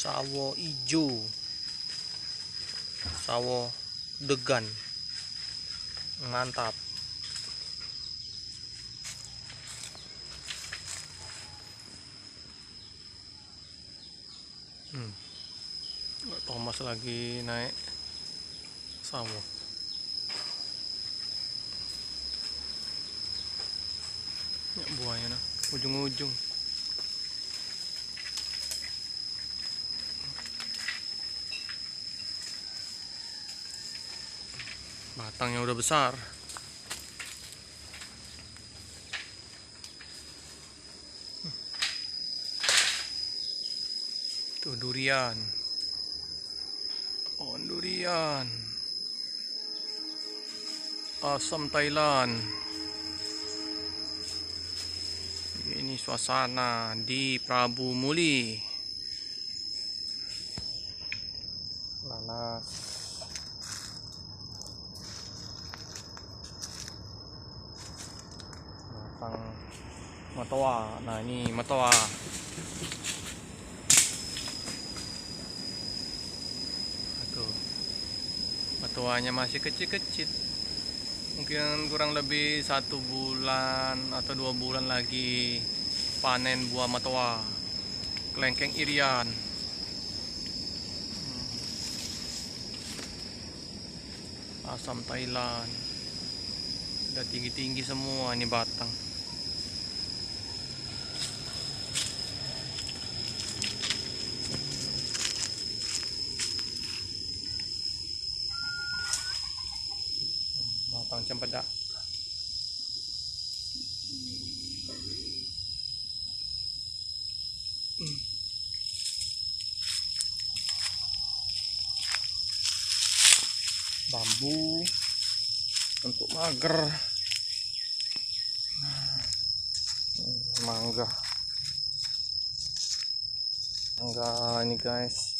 sawo ijo, sawo degan, mantap. Thomas lagi naik sawo. Ya, buahnya nah ujung-ujung. Batangnya udah besar. Tuh durian. Oh, durian. Asam Thailand. Ini suasana di Prabu Muli. Nanas. Batang matoa. Nah, ini matoa. Tuh. Matoanya masih kecil-kecil. Mungkin kurang lebih 1 bulan atau 2 bulan lagi panen buah matoa. Kelengkeng irian. Asam Thailand. Udah tinggi-tinggi semua ini batang. Batang cempedak. Bambu untuk mager. Mangga ini guys.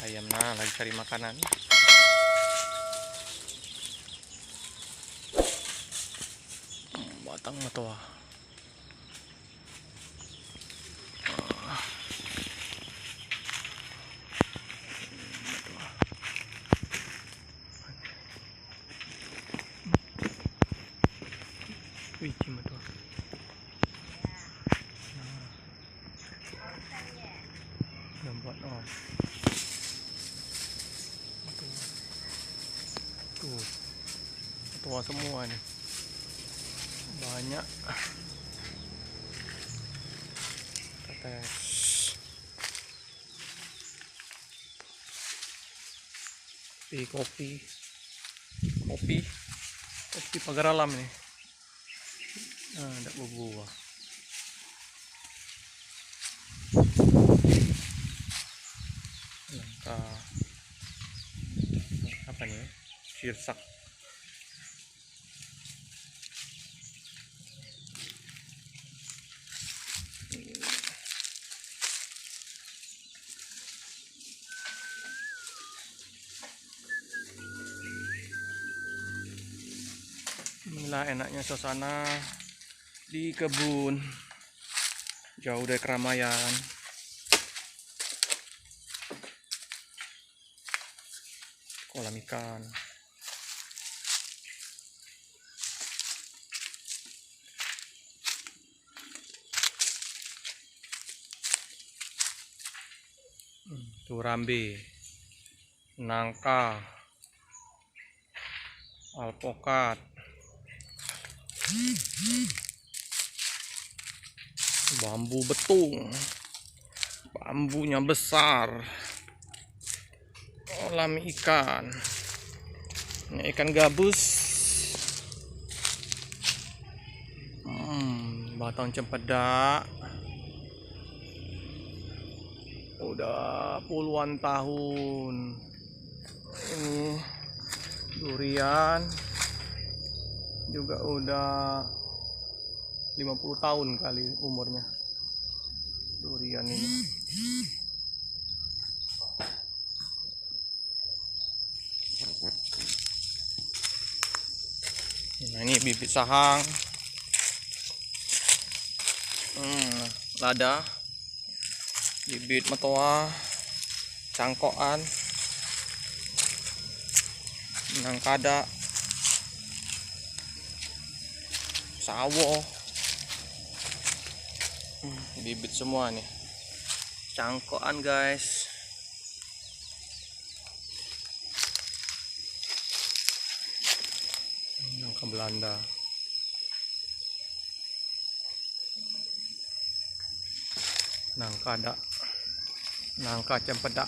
Ayam nah lagi cari makanan. Batang matoa. Biji matoa. Nampak oh. Tuh. Matoa semua nih. Banyak. Tetes. Kopi pagar alam nih. Nah, ada buah. Apa nih? Sirsak. Inilah enaknya suasana di kebun, jauh dari keramaian. Kolam ikan. Tuh rambe, nangka, alpokat, bambu betung, bambunya besar, kolam ikan, ikan gabus, batang cempedak, udah puluhan tahun. Ini durian juga udah 50 tahun kali umurnya durian ini. Nah, ini bibit sahang, lada, bibit matoa, cangkokan, nangkada, sawo, bibit semua nih, cangkokan guys. Nangka Belanda, nangkada, nangka cempedak,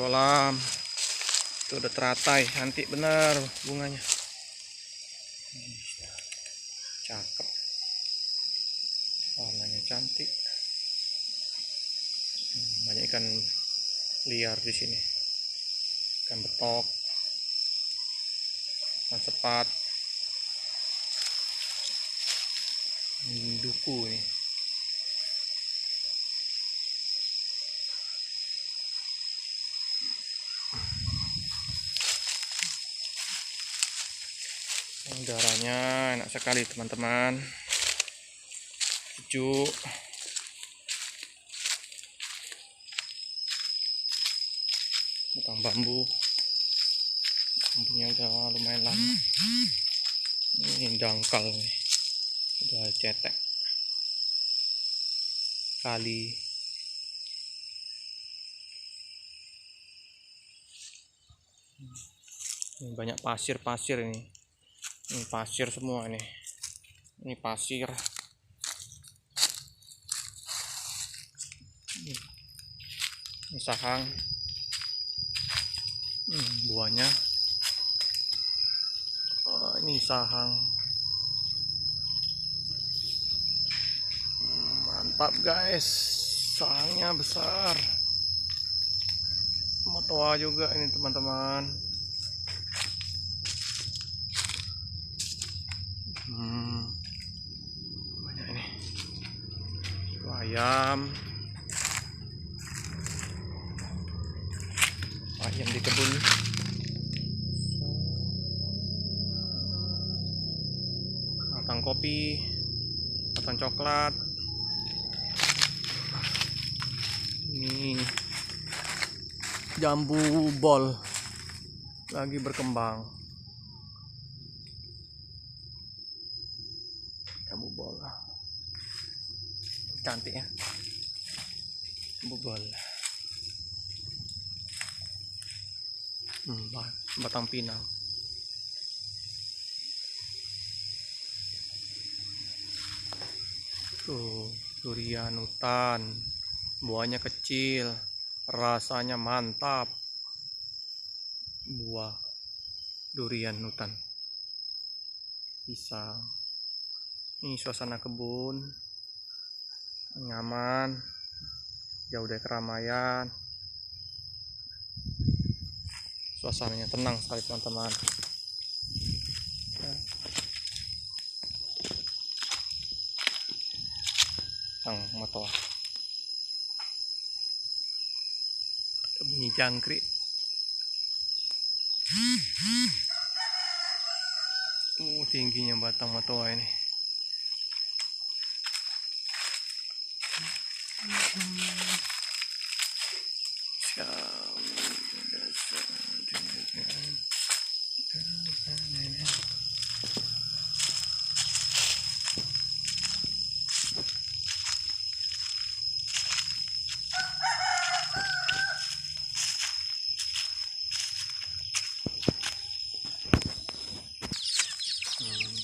kolam itu udah teratai, cantik bener bunganya, cakep, warnanya cantik. Banyak ikan liar di sini, ikan betok, ikan sepat, duku nih. Udaranya enak sekali teman-teman, sejuk. Batang bambu, bambunya udah lumayan lama. Ini dangkal nih, udah cetek kali. Ini banyak pasir-pasir ini pasir semua nih, ini pasir. Ini sahang, buahnya. Oh, ini sahang, mantap guys, sahangnya besar. Matoa juga ini teman-teman. Banyak ini, itu ayam di kebun. Batang kopi, batang coklat. Ini jambu bol lagi berkembang. Jambu bol cantik ya, jambu bol. Batang pinang. Tuh durian hutan, buahnya kecil, rasanya mantap. Buah durian hutan, pisang. Ini suasana kebun, nyaman, jauh dari keramaian. Suasananya tenang sekali teman-teman. Matoa, ada bunyi jangkrik. Tingginya batang matoa ini.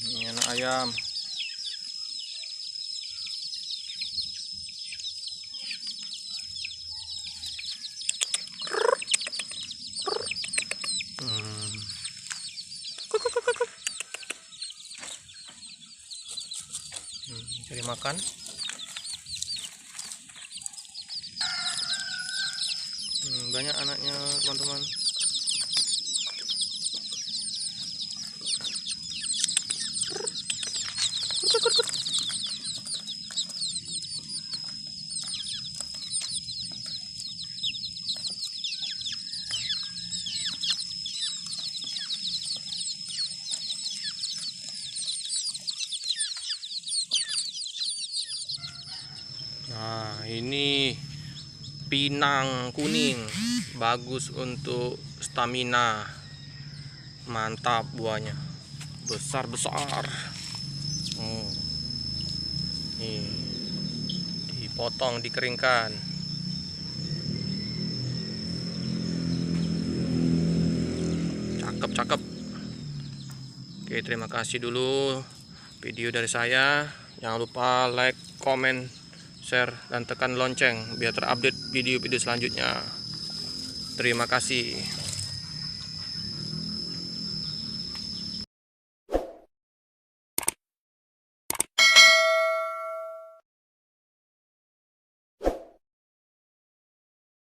Ini anak ayam. Cari makan. Banyak anaknya teman-teman. Nah, ini pinang kuning, bagus untuk stamina, mantap buahnya, besar-besar. Nih, dipotong, dikeringkan. Cakep. Oke, terima kasih dulu video dari saya. Jangan lupa like, comment, share, dan tekan lonceng biar terupdate video-video selanjutnya. Terima kasih.